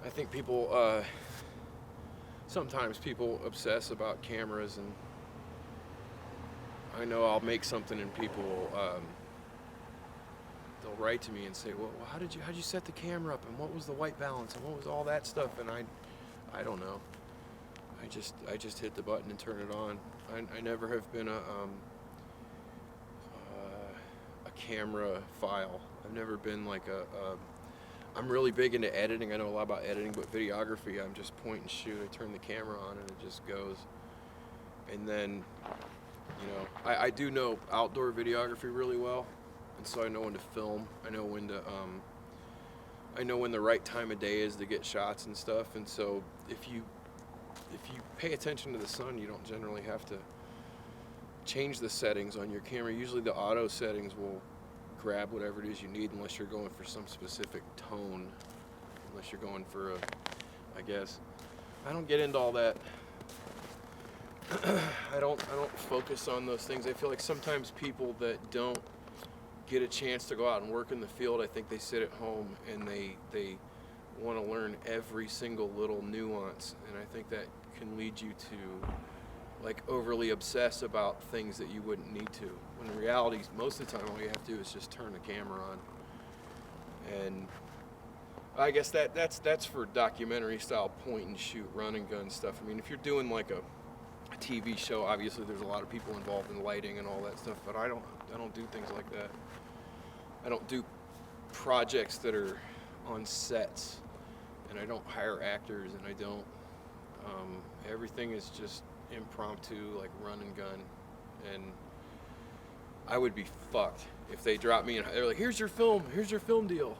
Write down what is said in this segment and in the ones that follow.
I think people, sometimes people obsess about cameras, and I know I'll make something and people, they'll write to me and say, well, how'd you set the camera up, and what was the white balance, and what was all that stuff, and I don't know. I just hit the button and turn it on. I never have been a camera file. I've never been like I'm really big into editing. I know a lot about editing, but videography, I'm just point and shoot. I turn the camera on and it just goes. And then, you know, I do know outdoor videography really well, and so I know when to film. I know when to I know when the right time of day is to get shots and stuff. And so if you pay attention to the sun, you don't generally have to change the settings on your camera. Usually the auto settings will grab whatever it is you need, unless you're going for some specific tone, unless you're going for a, I guess. I don't get into all that. I don't focus on those things. I feel like sometimes people that don't get a chance to go out and work in the field, I think they sit at home and they want to learn every single little nuance, and I think that can lead you to like overly obsess about things that you wouldn't need to. When in reality, most of the time all you have to do is just turn the camera on. And I guess that's for documentary style point and shoot, run and gun stuff. I mean, if you're doing like a TV show, obviously there's a lot of people involved in lighting and all that stuff, but I don't do things like that. I don't do projects that are on sets, and I don't hire actors, and I don't everything is just impromptu, like run and gun. And I would be fucked if they dropped me and they're like, here's your film deal.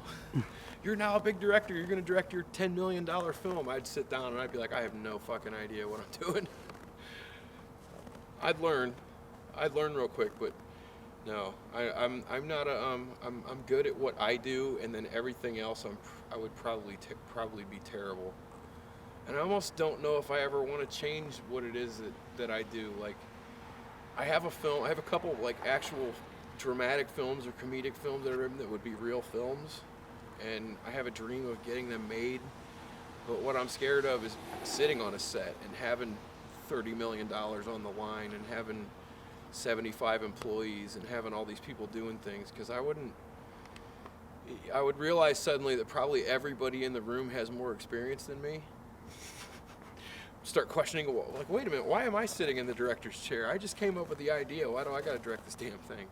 You're now a big director, you're gonna direct your $10 million film. I'd sit down and I'd be like, I have no fucking idea what I'm doing. I'd learn real quick, but no, I'm not a I'm good at what I do, and then everything else I would probably be terrible. And I almost don't know if I ever want to change what it is that I do. Like, I have a couple like actual dramatic films or comedic films that are written that would be real films, and I have a dream of getting them made. But what I'm scared of is sitting on a set and having $30 million on the line and having 75 employees and having all these people doing things, because I would realize suddenly that probably everybody in the room has more experience than me. Start questioning, like, wait a minute, why am I sitting in the director's chair? I just came up with the idea. Why do I gotta direct this damn thing?